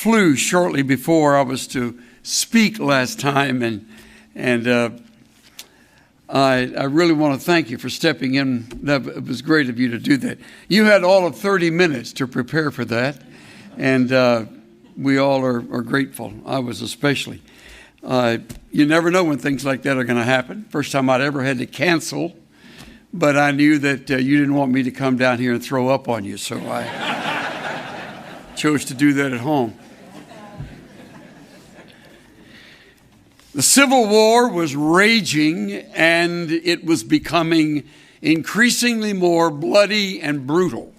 flu shortly before I was to speak last time, and I really want to thank you for stepping in. It was great of you to do that. You had all of 30 minutes to prepare for that, and we all are grateful. I was especially. You never know when things like that are going to happen. First time I'd ever had to cancel, but I knew that you didn't want me to come down here and throw up on you, so I chose to do that at home. The Civil War was raging, and it was becoming increasingly more bloody and brutal.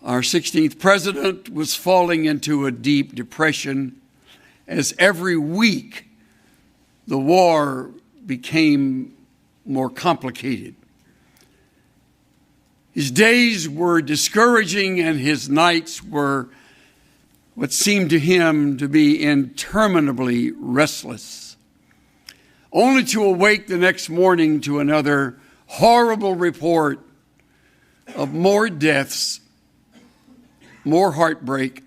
Our 16th president was falling into a deep depression as every week the war became more complicated. His days were discouraging, and his nights were what seemed to him to be interminably restless, only to awake the next morning to another horrible report of more deaths, more heartbreak,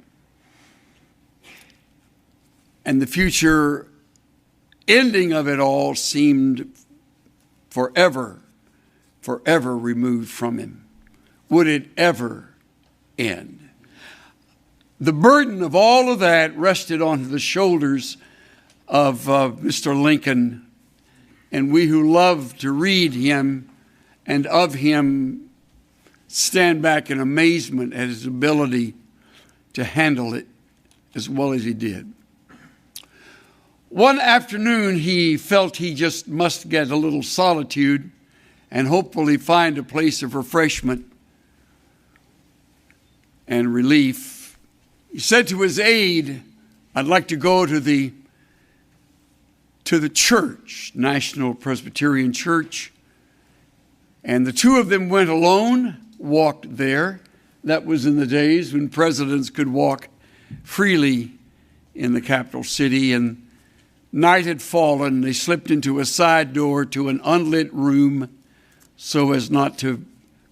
and the future ending of it all seemed forever removed from him. Would it ever end? The burden of all of that rested on the shoulders of Mr. Lincoln, and we who love to read him and of him stand back in amazement at his ability to handle it as well as he did. One afternoon, he felt he just must get a little solitude and hopefully find a place of refreshment and relief. He said to his aide, "I'd like to go to the church, National Presbyterian Church." And the two of them went alone, walked there. That was in the days when presidents could walk freely in the capital city. And night had fallen. They slipped into a side door to an unlit room so as not to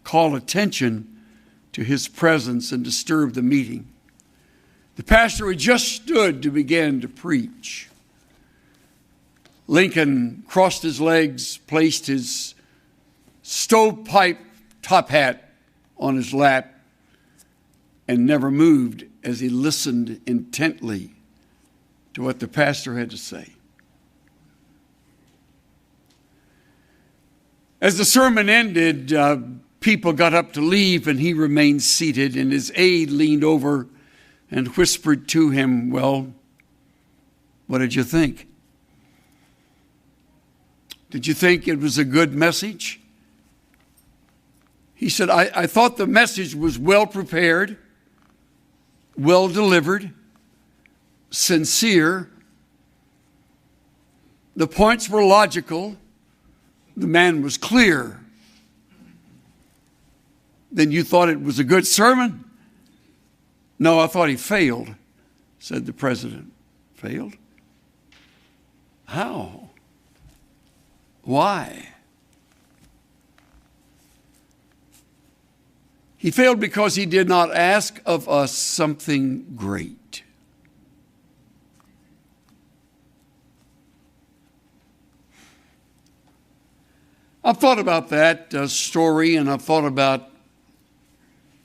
call attention to his presence and disturb the meeting. The pastor had just stood to begin to preach. Lincoln crossed his legs, placed his stovepipe top hat on his lap, and never moved as he listened intently to what the pastor had to say. As the sermon ended, people got up to leave, and he remained seated, and his aide leaned over and whispered to him, "Well, what did you think? Did you think it was a good message?" He said, I thought the message was well prepared, well delivered, sincere. The points were logical. The man was clear. Then you thought it was a good sermon? "No, I thought he failed," said the president. "Failed? How? Why?" "He failed because he did not ask of us something great." I've thought about that story, and I've thought about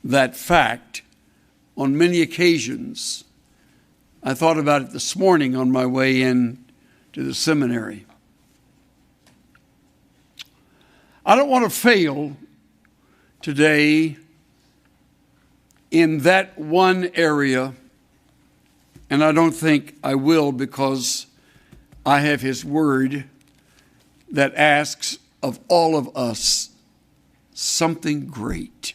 that fact on many occasions. I thought about it this morning on my way in to the seminary. I don't want to fail today in that one area, and I don't think I will, because I have his word that asks of all of us something great.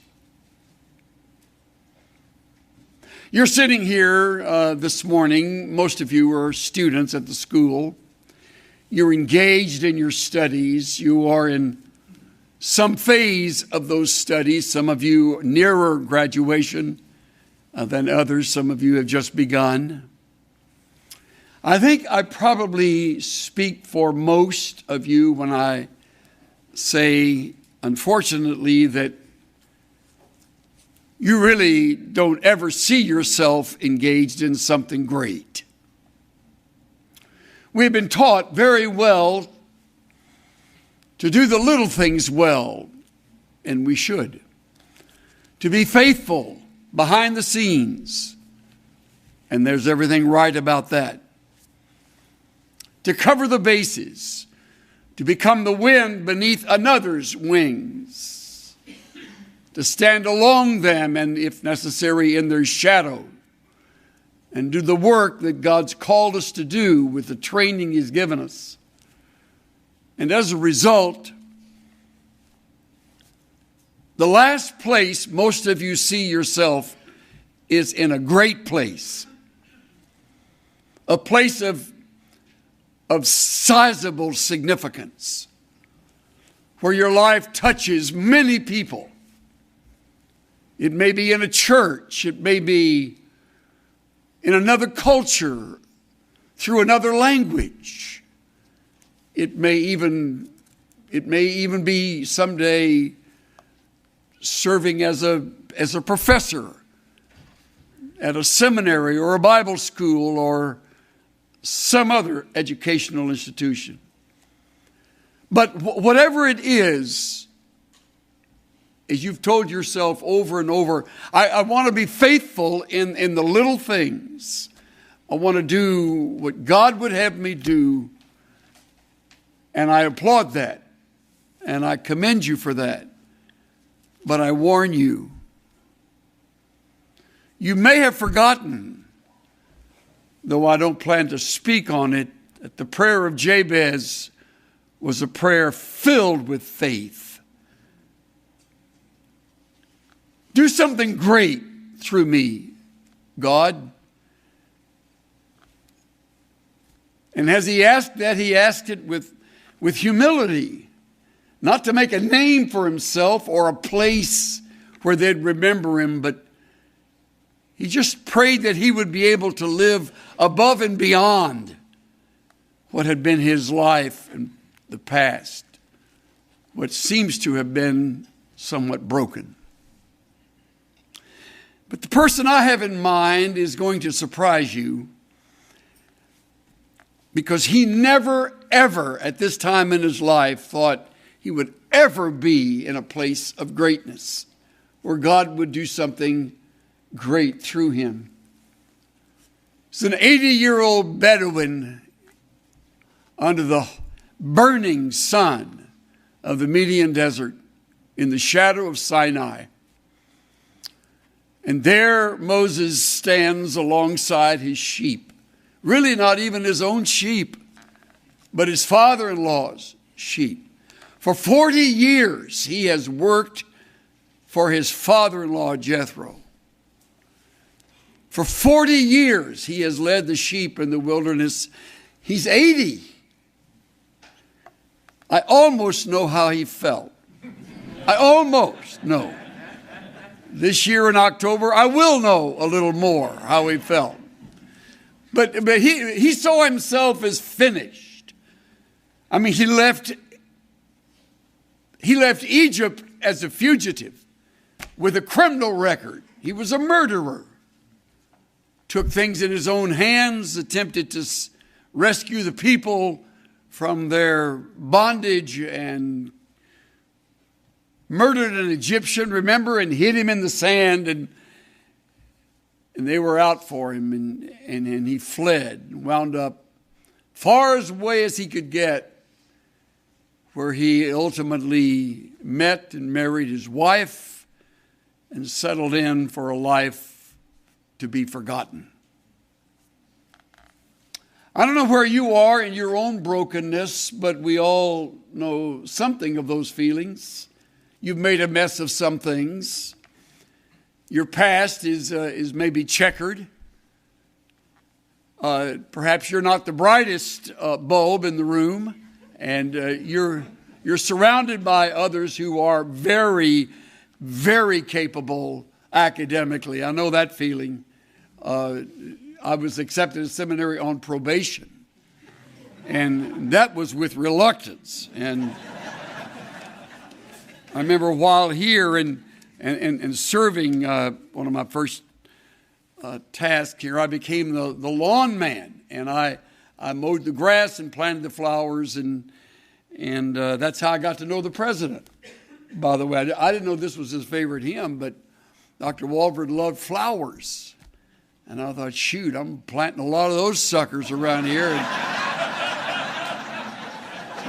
You're sitting here this morning. Most of you are students at the school. You're engaged in your studies. You are in some phase of those studies. Some of you nearer graduation than others. Some of you have just begun. I think I probably speak for most of you when I say, unfortunately, that you really don't ever see yourself engaged in something great. We've been taught very well to do the little things well, and we should. To be faithful behind the scenes, and there's everything right about that. To cover the bases, to become the wind beneath another's wings, to stand along them and, if necessary, in their shadow, and do the work that God's called us to do with the training He's given us. And as a result, the last place most of you see yourself is in a great place, a place of sizable significance, where your life touches many people. It may be in a church, it may be in another culture, through another language. It may even be someday serving as a professor at a seminary or a Bible school or some other educational institution. But whatever it is, as you've told yourself over and over, I want to be faithful in the little things. I want to do what God would have me do, and I applaud that, and I commend you for that. But I warn you, you may have forgotten, though I don't plan to speak on it, that the prayer of Jabez was a prayer filled with faith. Do something great through me, God. And as he asked that, he asked it with humility, not to make a name for himself or a place where they'd remember him, but he just prayed that he would be able to live above and beyond what had been his life in the past, what seems to have been somewhat broken. But the person I have in mind is going to surprise you, because he never, ever at this time in his life thought he would ever be in a place of greatness where God would do something great through him. It's an 80-year-old Bedouin under the burning sun of the Median desert in the shadow of Sinai. And there Moses stands alongside his sheep. Really not even his own sheep, but his father-in-law's sheep. For 40 years he has worked for his father-in-law Jethro. For 40 years he has led the sheep in the wilderness. He's 80. I almost know how he felt. I almost know. This year in October, I will know a little more how he felt. But he saw himself as finished. I mean, he left Egypt as a fugitive with a criminal record. He was a murderer. Took things in his own hands, attempted to rescue the people from their bondage, and murdered an Egyptian, remember, and hid him in the sand, and they were out for him, and he fled and wound up far away as he could get, where he ultimately met and married his wife and settled in for a life to be forgotten. I don't know where you are in your own brokenness, but we all know something of those feelings. You've made a mess of some things. Your past is maybe checkered. Perhaps you're not the brightest bulb in the room, and you're surrounded by others who are very, very capable academically. I know that feeling. I was accepted at seminary on probation, and that was with reluctance. And I remember while here, and and serving one of my first tasks here, I became the lawn man, and I mowed the grass and planted the flowers, and that's how I got to know the president. By the way, I didn't know this was his favorite hymn, but Dr. Walford loved flowers. And I thought, shoot, I'm planting a lot of those suckers around here. And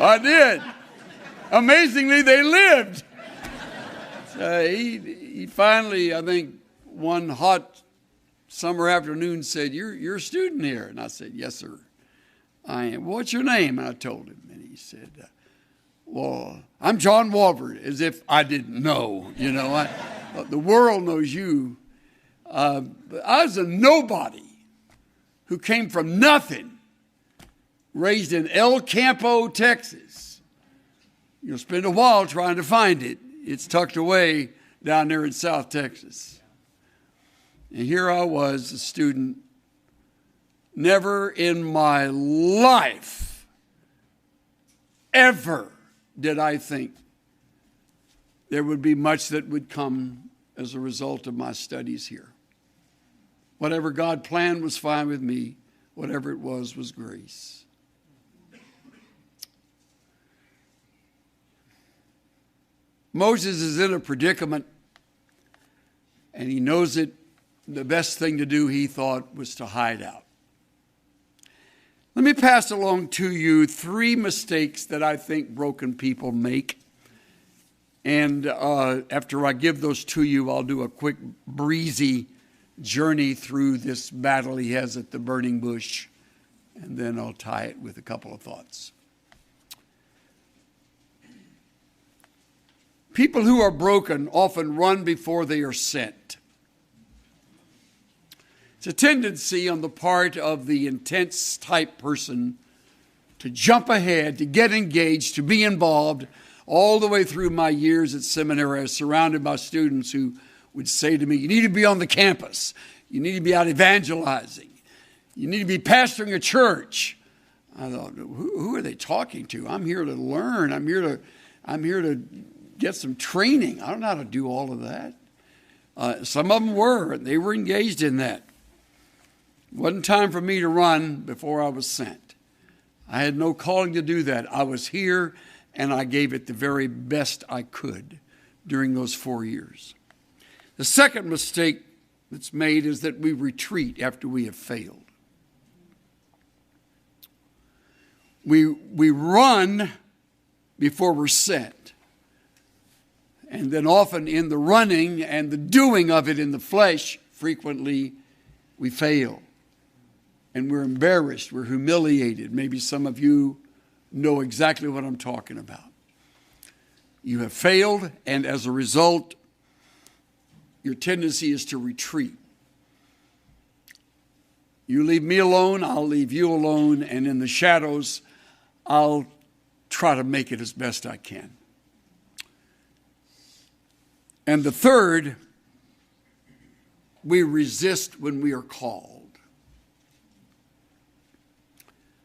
I did. Amazingly, they lived. So he finally, I think, one hot summer afternoon said, you're a student here. And I said, yes, sir, I am. What's your name? And I told him. And he said, well, I'm John Walford, as if I didn't know. You know, the world knows you. But I was a nobody who came from nothing, raised in El Campo, Texas. You'll spend a while trying to find it. It's tucked away down there in South Texas. And here I was, a student. Never in my life ever did I think there would be much that would come as a result of my studies here. Whatever God planned was fine with me. Whatever it was grace. Moses is in a predicament, and he knows it. The best thing to do, he thought, was to hide out. Let me pass along to you 3 mistakes that I think broken people make. And after I give those to you, I'll do a quick, breezy journey through this battle he has at the burning bush. And then I'll tie it with a couple of thoughts. People who are broken often run before they are sent. It's a tendency on the part of the intense type person to jump ahead, to get engaged, to be involved. All the way through my years at seminary, I was surrounded by students who would say to me, you need to be on the campus. You need to be out evangelizing. You need to be pastoring a church. I thought, who are they talking to? I'm here to learn. I'm here to get some training. I don't know how to do all of that. Some of them were, and they were engaged in that. It wasn't time for me to run before I was sent. I had no calling to do that. I was here, and I gave it the very best I could during those 4 years. The second mistake that's made is that we retreat after we have failed. We run before we're sent. And then often in the running and the doing of it in the flesh, frequently we fail. And we're embarrassed, we're humiliated. Maybe some of you know exactly what I'm talking about. You have failed, and as a result, your tendency is to retreat. You leave me alone, I'll leave you alone, and in the shadows, I'll try to make it as best I can. And the third, we resist when we are called.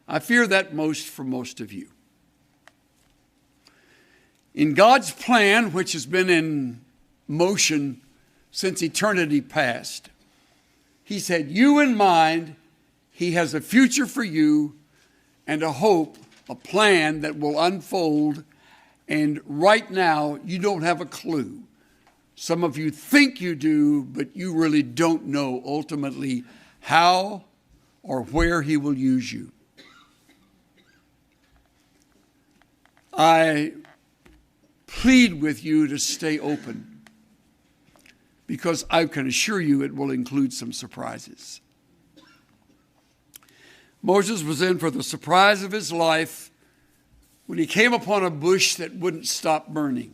I fear that most for most of you. In God's plan, which has been in motion since eternity past, He's had you in mind. He has a future for you and a hope, a plan that will unfold. And right now, you don't have a clue. Some of you think you do, but you really don't know ultimately how or where He will use you. I plead with you to stay open, because I can assure you it will include some surprises. Moses was in for the surprise of his life when he came upon a bush that wouldn't stop burning.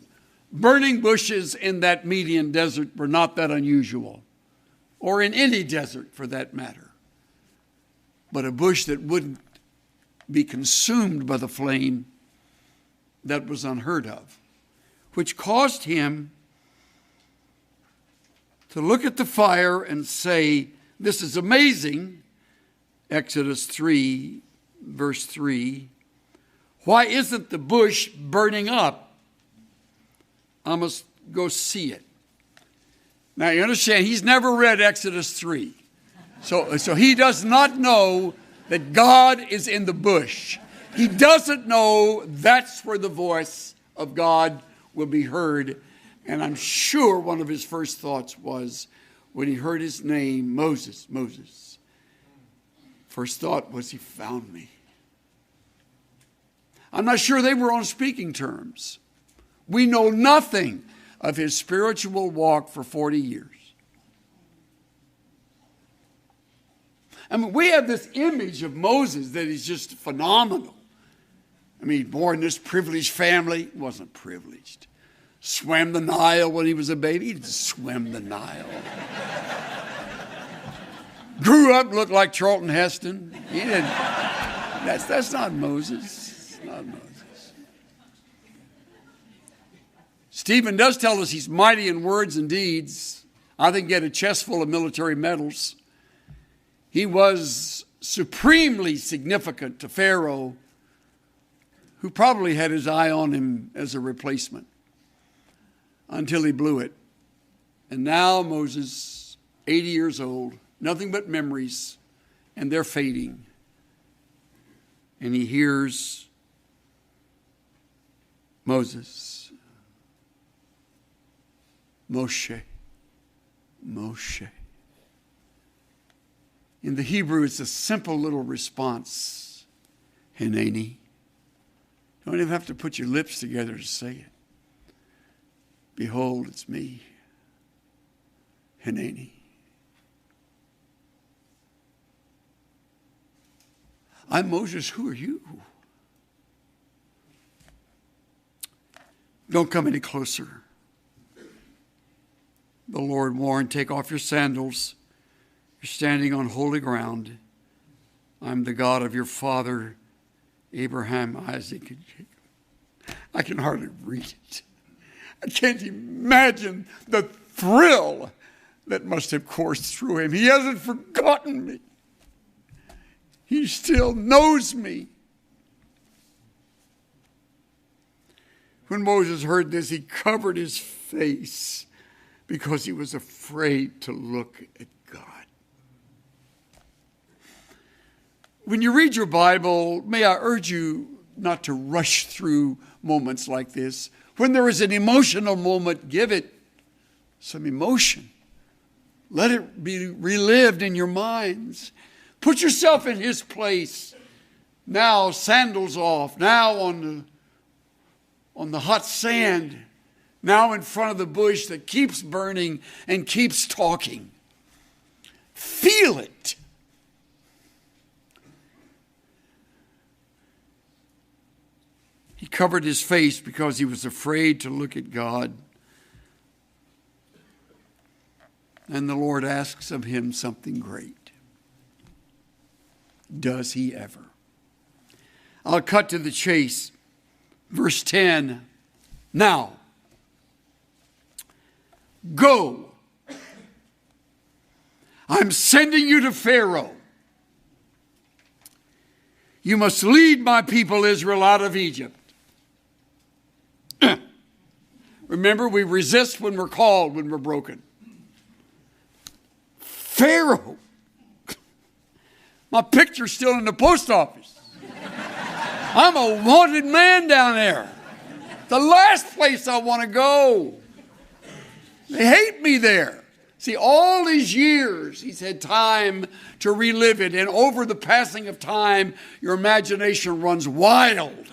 Burning bushes in that Median desert were not that unusual, or in any desert for that matter. But a bush that wouldn't be consumed by the flame, that was unheard of, which caused him to look at the fire and say, this is amazing. Exodus 3, verse 3. Why isn't the bush burning up? I must go see it. Now you understand, he's never read Exodus 3. So he does not know that God is in the bush. He doesn't know that's where the voice of God will be heard. And I'm sure one of his first thoughts was when he heard his name, Moses, Moses. First thought was, he found me. I'm not sure they were on speaking terms. We know nothing of his spiritual walk for 40 years. I mean, we have this image of Moses that is just phenomenal. I mean, born in this privileged family. He wasn't privileged. Swam the Nile when he was a baby. He didn't swim the Nile. Grew up, looked like Charlton Heston. He didn't. That's not Moses. It's not Moses. Stephen does tell us he's mighty in words and deeds. I think he had a chest full of military medals. He was supremely significant to Pharaoh, who probably had his eye on him as a replacement until he blew it. And now Moses, 80 years old, nothing but memories, and they're fading. And he hears Moses, Moshe, Moshe. In the Hebrew, it's a simple little response, Hineni. Don't even have to put your lips together to say it. Behold, it's me, Hineni. I'm Moses, who are you? Don't come any closer. The Lord warned, take off your sandals. You're standing on holy ground. I'm the God of your father, Abraham, Isaac, and Jacob. I can hardly read it. I can't imagine the thrill that must have coursed through him. He hasn't forgotten me. He still knows me. When Moses heard this, he covered his face because he was afraid to look at God. When you read your Bible, may I urge you not to rush through moments like this. When there is an emotional moment, give it some emotion. Let it be relived in your minds. Put yourself in his place. Now, sandals off. Now on the hot sand. Now in front of the bush that keeps burning and keeps talking. Feel it. He covered his face because he was afraid to look at God. And the Lord asks of him something great. Does he ever? I'll cut to the chase. Verse 10. Now, go. I'm sending you to Pharaoh. You must lead my people Israel out of Egypt. Remember, we resist when we're called, when we're broken. Pharaoh. My picture's still in the post office. I'm a wanted man down there. The last place I want to go. They hate me there. See, all these years, he's had time to relive it. And over the passing of time, your imagination runs wild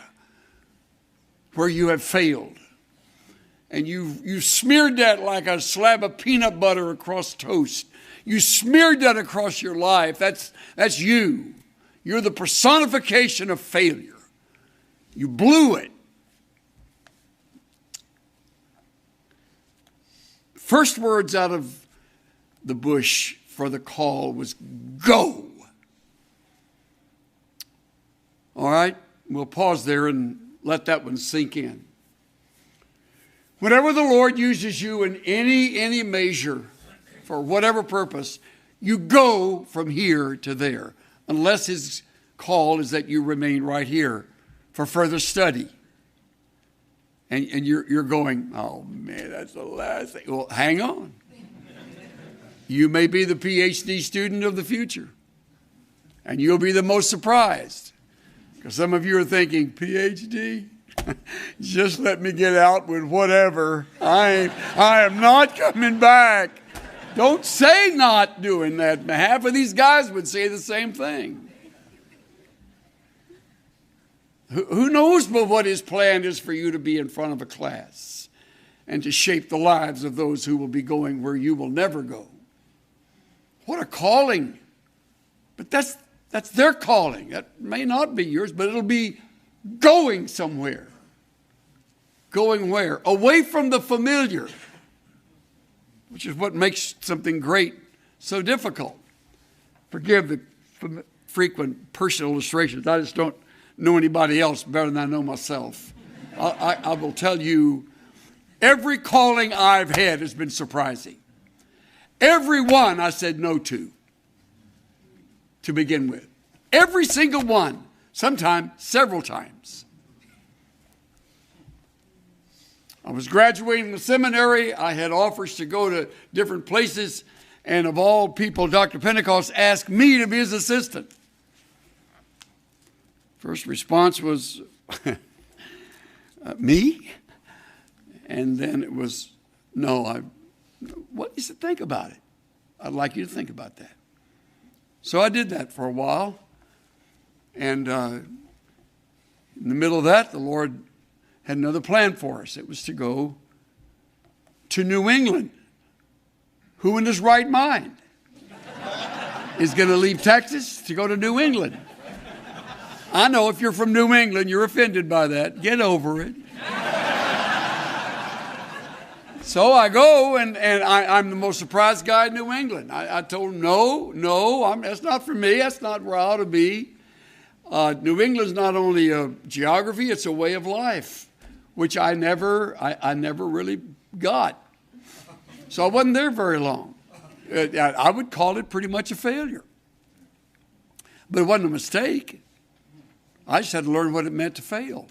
where you have failed. And you smeared that like a slab of peanut butter across toast. You smeared that across your life. That's you. You're the personification of failure. You blew it. First words out of the bush for the call was go. All right, we'll pause there and let that one sink in. Whenever the Lord uses you in any measure for whatever purpose, you go from here to there, unless his call is that you remain right here for further study. And you're going, oh man, that's the last thing. Well, hang on. You may be the PhD student of the future, and you'll be the most surprised. Because some of you are thinking, PhD? Just let me get out with whatever. I am not coming back. Don't say not doing that. Half of these guys would say the same thing. Who knows but what his plan is for you to be in front of a class and to shape the lives of those who will be going where you will never go. What a calling. But that's their calling. That may not be yours, but it'll be going somewhere. Going where? Away from the familiar, which is what makes something great so difficult. Forgive the frequent personal illustrations. I just don't know anybody else better than I know myself. I will tell you, every calling I've had has been surprising. Every one I said no to begin with. Every single one, sometimes several times. I was graduating the seminary. I had offers to go to different places. And of all people, Dr. Pentecost asked me to be his assistant. First response was, me? And then it was, no, what? He said, think about it. I'd like you to think about that. So I did that for a while. And in the middle of that, the Lord had another plan for us. It was to go to New England. Who in his right mind is going to leave Texas to go to New England? I know if you're from New England, you're offended by that. Get over it. So I go, and I'm the most surprised guy in New England. I told him, no, that's not for me. That's not where I ought to be. New England's not only a geography, it's a way of life, which I never really got. So I wasn't there very long. I would call it pretty much a failure. But it wasn't a mistake. I just had to learn what it meant to fail.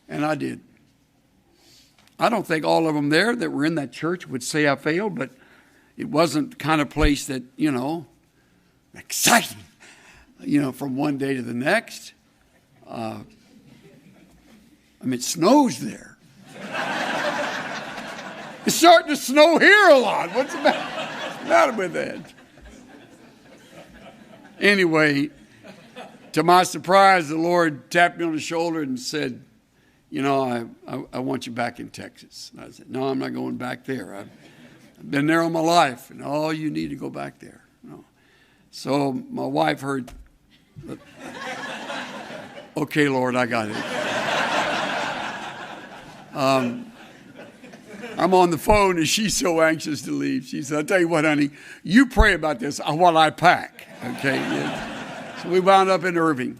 And I did. I don't think all of them there that were in that church would say I failed, but it wasn't the kind of place that, exciting, from one day to the next. It snows there. It's starting to snow here a lot. What's the matter with that? Anyway, to my surprise, the Lord tapped me on the shoulder and said, I want you back in Texas. And I said, no, I'm not going back there. I've been there all my life, and you need to go back there. No. So my wife heard, okay, Lord, I got it. I'm on the phone, and she's so anxious to leave. She said, I'll tell you what, honey, you pray about this while I pack. Okay. Yeah. So we wound up in Irving.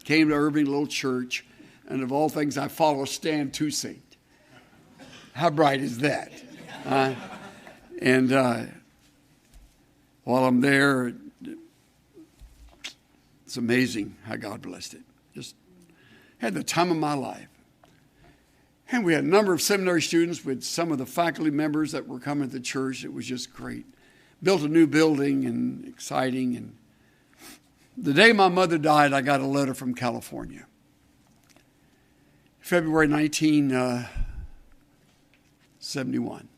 Came to Irving, little church. And of all things, I follow Stan Toussaint. How bright is that? And while I'm there, it's amazing how God blessed it. Just had the time of my life. And we had a number of seminary students with some of the faculty members that were coming to the church. It was just great. Built a new building and exciting. And the day my mother died, I got a letter from California. February 1971.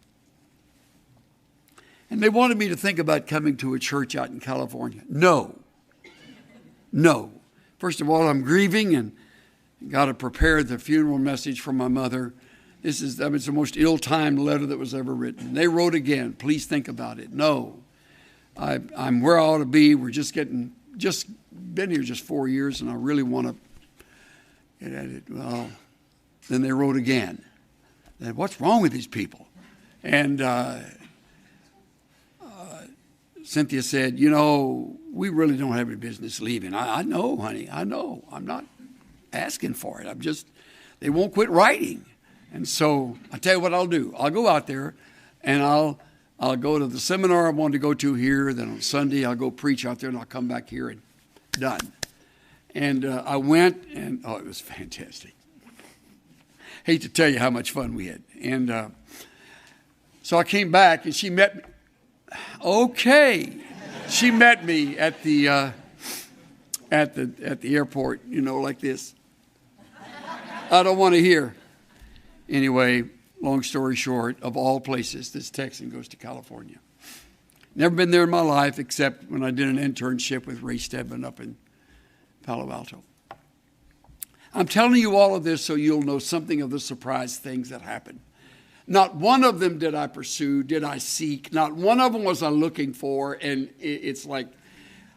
And they wanted me to think about coming to a church out in California. No. First of all, I'm grieving and got to prepare the funeral message for my mother. It's the most ill-timed letter that was ever written. They wrote again, please think about it. No. I'm where I ought to be. We're been here just 4 years, and I really want to get at it. Well, then they wrote again. What's wrong with these people? And Cynthia said, we really don't have any business leaving. I know, honey. I know. I'm not asking for it. They won't quit writing. And so I tell you what I'll do. I'll go out there and I'll go to the seminar I wanted to go to here. Then on Sunday, I'll go preach out there and I'll come back here and done. And I went and, it was fantastic. Hate to tell you how much fun we had. And so I came back and she met me. Okay. She met me at the airport, like this. I don't want to hear. Anyway, long story short, of all places, this Texan goes to California. Never been there in my life except when I did an internship with Ray Stedman up in Palo Alto. I'm telling you all of this so you'll know something of the surprise things that happened. Not one of them did I pursue, did I seek. Not one of them was I looking for. And it's like,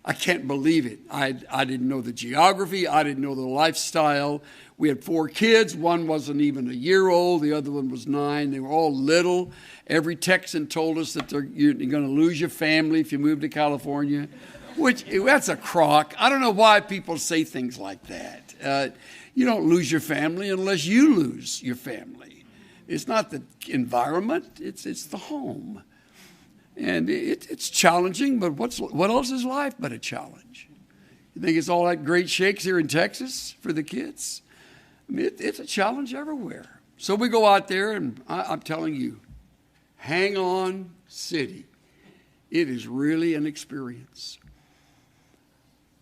I can't believe it. I didn't know the geography. I didn't know the lifestyle. We had 4 kids. One wasn't even a year old. The other one was 9. They were all little. Every Texan told us that you're going to lose your family if you move to California, which that's a crock. I don't know why people say things like that. You don't lose your family unless you lose your family. It's not the environment. It's the home. And it's challenging, but what else is life but a challenge? You think it's all that great shakes here in Texas for the kids? I mean, it's a challenge everywhere. So we go out there, and I'm telling you, hang on, city. It is really an experience.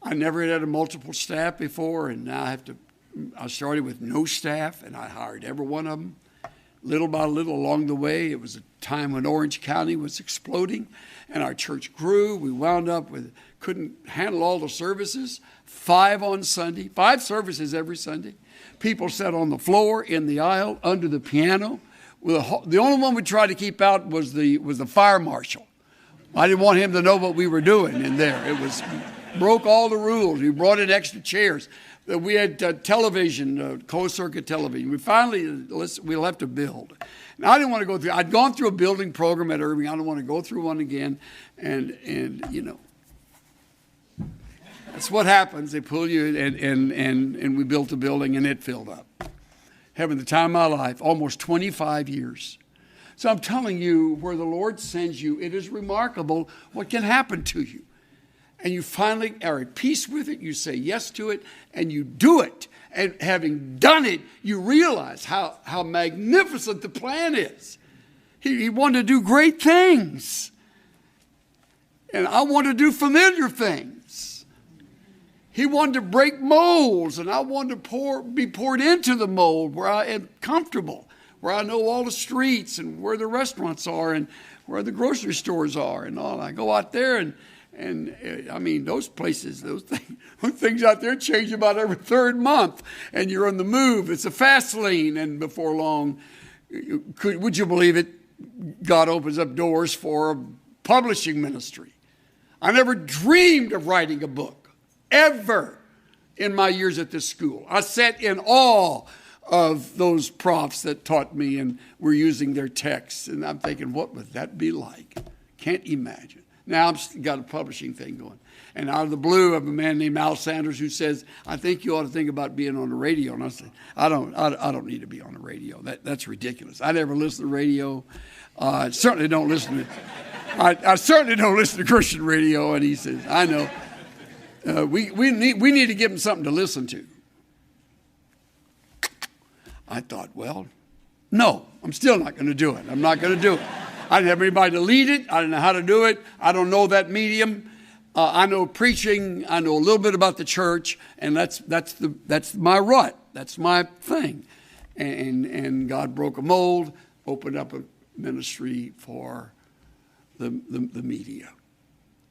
I never had a multiple staff before, and now I started with no staff, and I hired every one of them. Little by little along the way, it was a time when Orange County was exploding, and our church grew. We wound up couldn't handle all the services, 5 on Sunday, 5 services every Sunday. People sat on the floor, in the aisle, under the piano. The only one we tried to keep out was the fire marshal. I didn't want him to know what we were doing in there. It broke all the rules. We brought in extra chairs. We had television, closed-circuit television. We'll have to build. Now, I didn't want to go through. I'd gone through a building program at Irving. I don't want to go through one again. And that's what happens. They pull you, and we built a building, and it filled up. Having the time of my life, almost 25 years. So I'm telling you, where the Lord sends you, it is remarkable what can happen to you. And you finally are at peace with it. You say yes to it, and you do it. And having done it, you realize how magnificent the plan is. He wanted to do great things. And I want to do familiar things. He wanted to break molds, and I wanted to be poured into the mold where I am comfortable, where I know all the streets and where the restaurants are and where the grocery stores are and all. I go out there and I mean, those places, those things out there change about every 3rd month, and you're on the move. It's a fast lane, and before long, would you believe it? God opens up doors for a publishing ministry. I never dreamed of writing a book, ever, in my years at this school. I sat in awe of those profs that taught me and were using their texts, and I'm thinking, what would that be like? Can't imagine. Now I've got a publishing thing going. And out of the blue, I have a man named Al Sanders who says, I think you ought to think about being on the radio. And I said, I don't need to be on the radio. That's ridiculous. I never listen to radio. I certainly don't listen to Christian radio. And he says, I know. We need to give him something to listen to. I thought, well, no, I'm still not going to do it. I'm not going to do it. I didn't have anybody to lead it. I didn't know how to do it. I don't know that medium. I know preaching. I know a little bit about the church, and that's my rut. That's my thing. And God broke a mold, opened up a ministry for the media.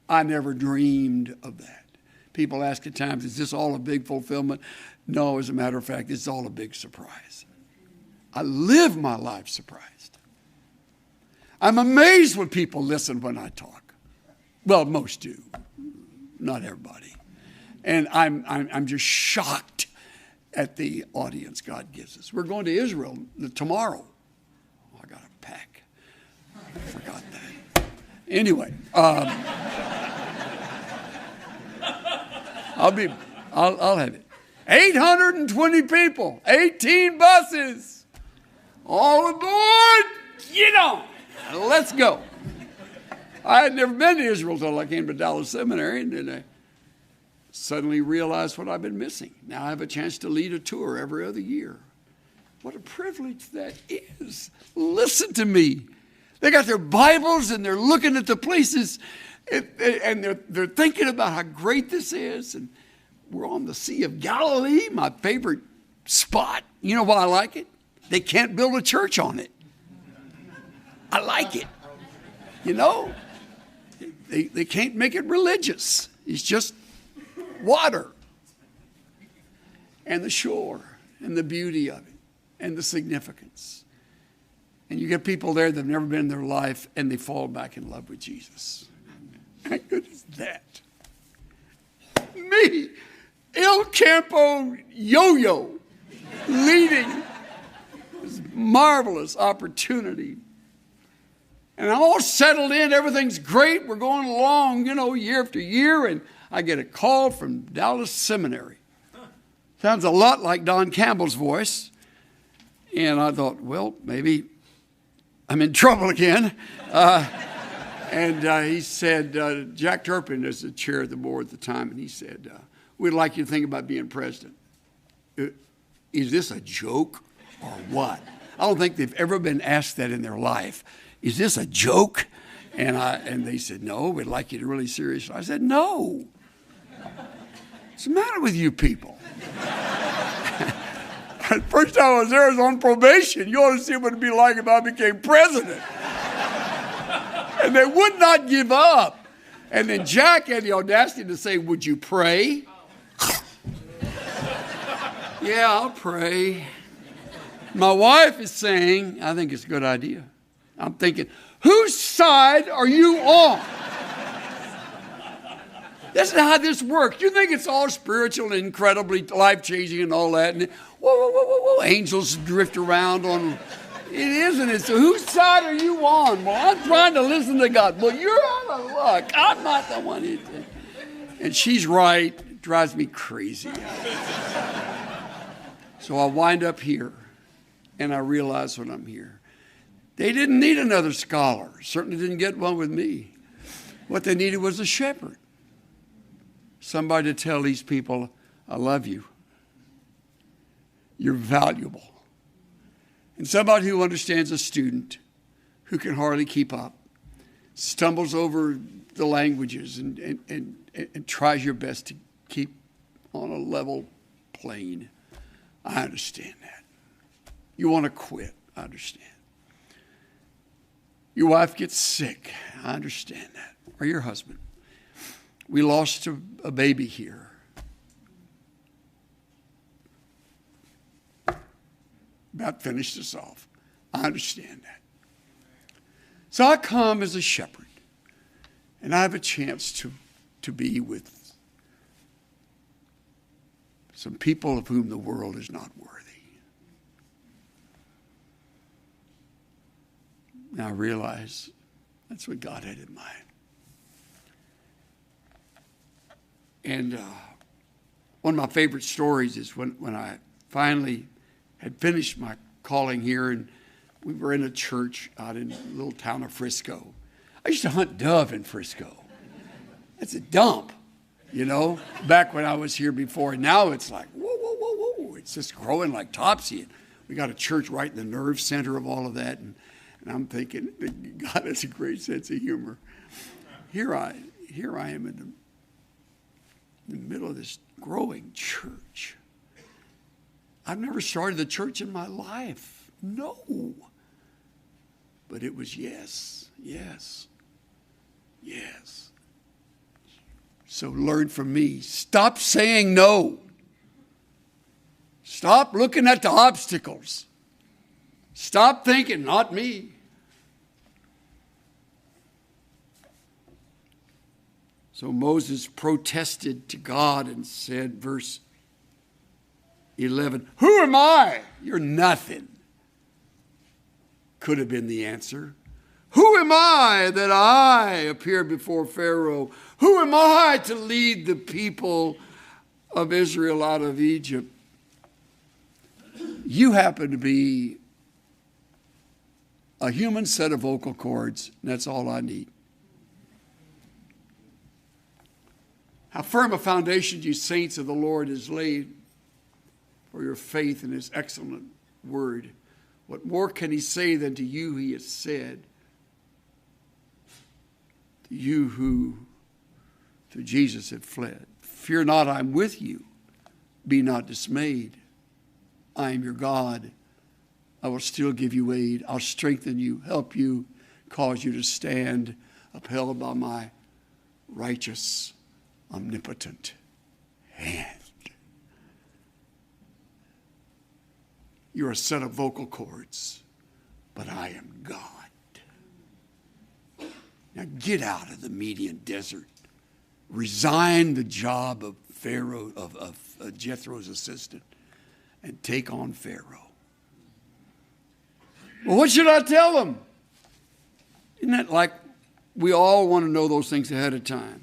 I never dreamed of that. People ask at times, is this all a big fulfillment? No, as a matter of fact, it's all a big surprise. I live my life surprised. I'm amazed when people listen when I talk. Well, most do. Not everybody. And I'm just shocked at the audience God gives us. We're going to Israel tomorrow. Oh, I got to pack. I forgot that. Anyway, I'll have it. 820 people, 18 buses, all aboard. Get on. Let's go. I had never been to Israel until I came to Dallas Seminary, and then I suddenly realized what I've been missing. Now I have a chance to lead a tour every other year. What a privilege that is. Listen to me. They got their Bibles and they're looking at the places and they're thinking about how great this is. And we're on the Sea of Galilee, my favorite spot. You know why I like it? They can't build a church on it. I like it. You know, they can't make it religious. It's just water and the shore and the beauty of it and the significance. And you get people there that have never been in their life and they fall back in love with Jesus. How good is that? Me, El Campo Yo-Yo, leading this marvelous opportunity. And I'm all settled in. Everything's great. We're going along, year after year. And I get a call from Dallas Seminary. Sounds a lot like Don Campbell's voice. And I thought, well, maybe I'm in trouble again. And he said, Jack Turpin is the chair of the board at the time. And he said, we'd like you to think about being president. Is this a joke or what? I don't think they've ever been asked that in their life. Is this a joke? And they said, no, we'd like you to really seriously. I said, no. What's the matter with you people? The first time I was there, I was on probation. You ought to see what it'd be like if I became president. And they would not give up. And then Jack had the audacity to say, would you pray? Yeah, I'll pray. My wife is saying, I think it's a good idea. I'm thinking, whose side are you on? That's not how this works. You think it's all spiritual and incredibly life-changing and all that. And whoa, angels drift around on. It isn't it? So whose side are you on? Well, I'm trying to listen to God. Well, you're out of luck. I'm not the one who did. And she's right. It drives me crazy. So I wind up here, and I realize when I'm here, they didn't need another scholar. Certainly didn't get one with me. What they needed was a shepherd. Somebody to tell these people, I love you. You're valuable. And somebody who understands a student who can hardly keep up, stumbles over the languages and tries your best to keep on a level plane. I understand that. You want to quit. I understand. Your wife gets sick. I understand that. Or your husband. We lost a baby here. About finished us off. I understand that. So I come as a shepherd, and I have a chance to be with some people of whom the world is not worthy. Now I realize that's what God had in mind. And one of my favorite stories is when I finally had finished my calling here, and we were in a church out in the little town of Frisco. I used to hunt dove in Frisco. That's a dump, back when I was here before. And now it's like, whoa. It's just growing like topsy. We got a church right in the nerve center of all of that. And I'm thinking, God has a great sense of humor. Here I am in the middle of this growing church. I've never started a church in my life. No. But it was yes. So learn from me. Stop saying no. Stop looking at the obstacles. Stop thinking, not me. So Moses protested to God and said, verse 11, who am I? You're nothing. Could have been the answer. Who am I that I appear before Pharaoh? Who am I to lead the people of Israel out of Egypt? You happen to be a human set of vocal cords, and that's all I need. How firm a foundation, you saints of the Lord, is laid for your faith in his excellent word. What more can he say than to you he has said? You who to Jesus have fled. Fear not, I'm with you. Be not dismayed. I am your God. I will still give you aid. I'll strengthen you, help you, cause you to stand upheld by my righteous, omnipotent hand. You're a set of vocal cords, but I am God. Now get out of the Median desert. Resign the job of Pharaoh, of Jethro's assistant, and take on Pharaoh. Well, what should I tell them? Isn't that like we all want to know those things ahead of time?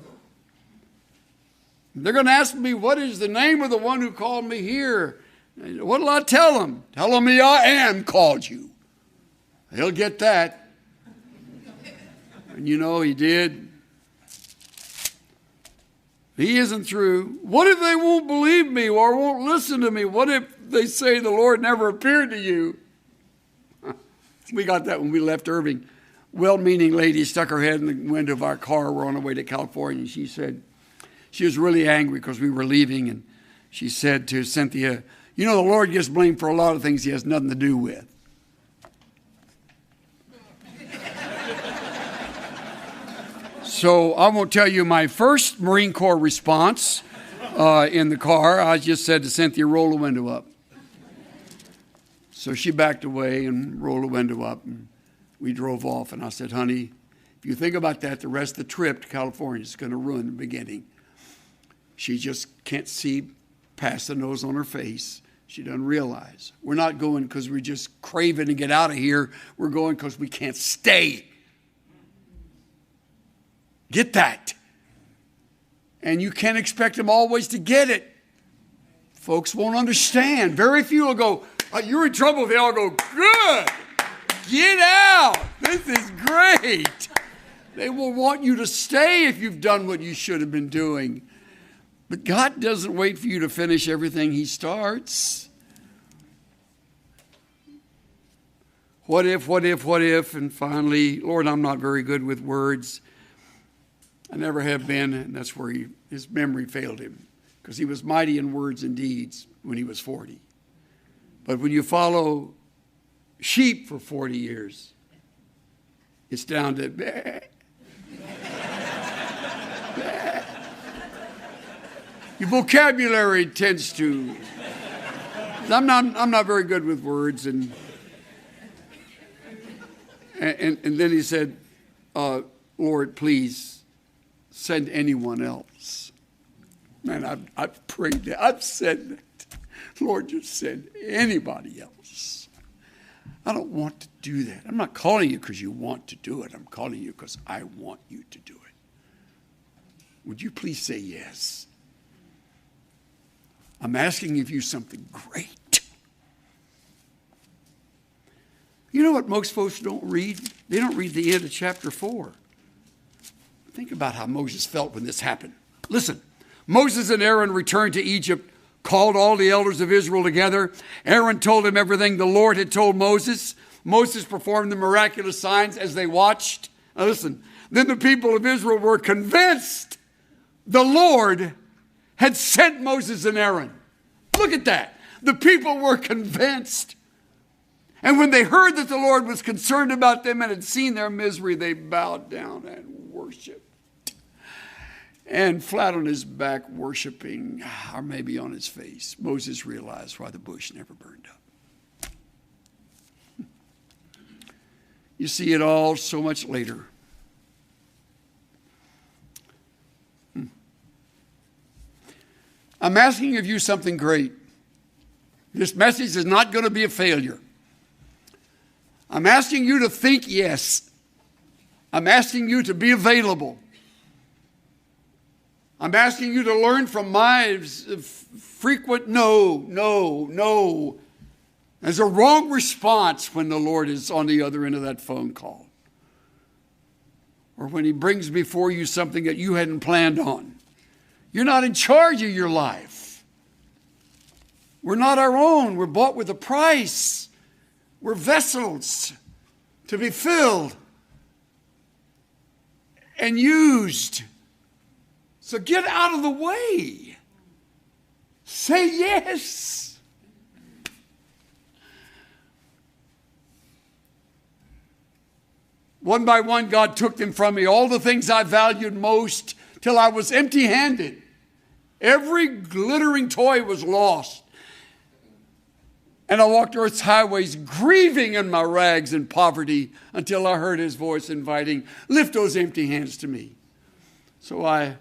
They're going to ask me, what is the name of the one who called me here? What will I tell them? Tell them I am called you. He'll get that. And you know he did. He isn't through. What if they won't believe me or won't listen to me? What if they say the Lord never appeared to you? We got that when we left Irving. Well-meaning lady stuck her head in the window of our car. We're on our way to California. And she said, she was really angry because we were leaving. And she said to Cynthia, you know, the Lord gets blamed for a lot of things he has nothing to do with. So I won't tell you my first Marine Corps response in the car. I just said to Cynthia, roll the window up. So she backed away and rolled the window up, and we drove off. And I said, honey, if you think about that, the rest of the trip to California is going to ruin the beginning. She just can't see past the nose on her face. She doesn't realize. We're not going because we're just craving to get out of here. We're going because we can't stay. Get that. And you can't expect them always to get it. Folks won't understand. Very few will go, you're in trouble. They all go, good. Get out. This is great. They will want you to stay if you've done what you should have been doing. But God doesn't wait for you to finish everything he starts. What if, what if, what if? And finally, Lord, I'm not very good with words. I never have been, and that's where his memory failed him, because he was mighty in words and deeds when he was 40. But when you follow sheep for 40 years, it's down to bah, bah. Your vocabulary tends to. I'm not very good with words, and then he said, Lord, please send anyone else. Man, I've prayed that. I've said that. Lord, just send anybody else. I don't want to do that. I'm not calling you because you want to do it. I'm calling you because I want you to do it. Would you please say yes? I'm asking of you something great. You know what most folks don't read? They don't read the end of chapter 4. Think about how Moses felt when this happened. Listen, Moses and Aaron returned to Egypt, called all the elders of Israel together. Aaron told them everything the Lord had told Moses. Moses performed the miraculous signs as they watched. Now listen, then the people of Israel were convinced the Lord had sent Moses and Aaron. Look at that. The people were convinced. And when they heard that the Lord was concerned about them and had seen their misery, they bowed down and worshiped. And flat on his back worshiping, or maybe on his face, Moses realized why the bush never burned up. You see it all so much later. I'm asking of you something great. This message is not going to be a failure. I'm asking you to think yes. I'm asking you to be available. I'm asking you to learn from my frequent no. There's a wrong response when the Lord is on the other end of that phone call. Or when he brings before you something that you hadn't planned on. You're not in charge of your life. We're not our own. We're bought with a price. We're vessels to be filled. and used. So get out of the way. Say yes. One by one, God took them from me, all the things I valued most, till I was empty-handed. Every glittering toy was lost. And I walked earth's highways, grieving in my rags and poverty, until I heard his voice inviting, lift those empty hands to me. So I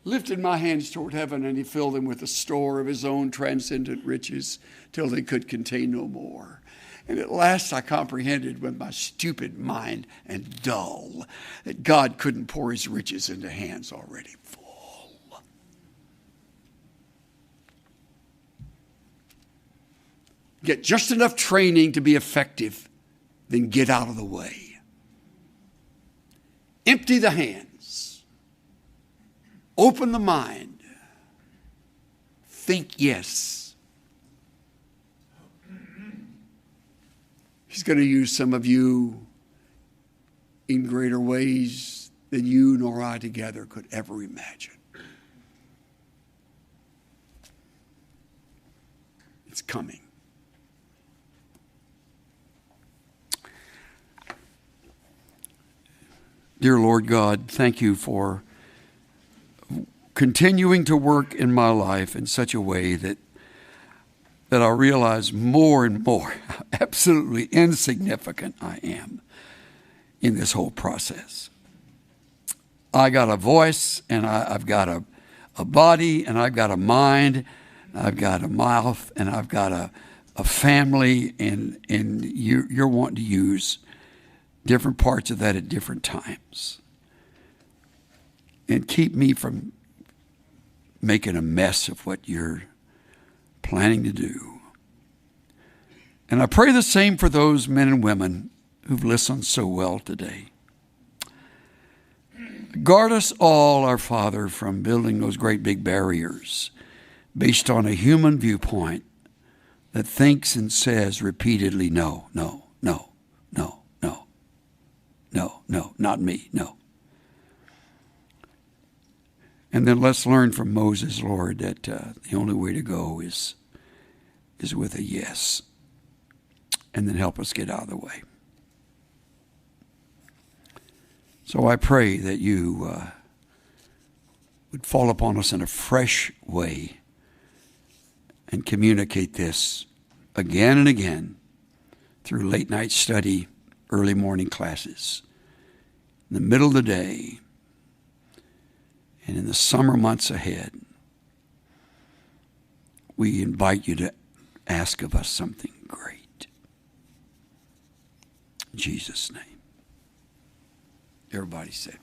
lifted my hands toward heaven, and he filled them with the store of his own transcendent riches till they could contain no more. And at last I comprehended with my stupid mind and dull that God couldn't pour his riches into hands already full. Get just enough training to be effective, then get out of the way. Empty the hands. Open the mind. Think yes. He's going to use some of you in greater ways than you nor I together could ever imagine. It's coming. Dear Lord God, thank you for continuing to work in my life in such a way that I realize more and more how absolutely insignificant I am in this whole process. I got a voice, and I've got a body, and I've got a mind, I've got a mouth, and I've got a family, and you're wanting to use different parts of that at different times. And keep me from making a mess of what you're planning to do. And I pray the same for those men and women who've listened so well today. Guard us all, our Father, from building those great big barriers based on a human viewpoint that thinks and says repeatedly, no, no, no, no, no, no, no, not me, no. And then let's learn from Moses, Lord, that the only way to go is with a yes. And then help us get out of the way. So I pray that you would fall upon us in a fresh way and communicate this again and again through late night study, early morning classes, in the middle of the day, and in the summer months ahead. We invite you to ask of us something great. In Jesus' name. Everybody said.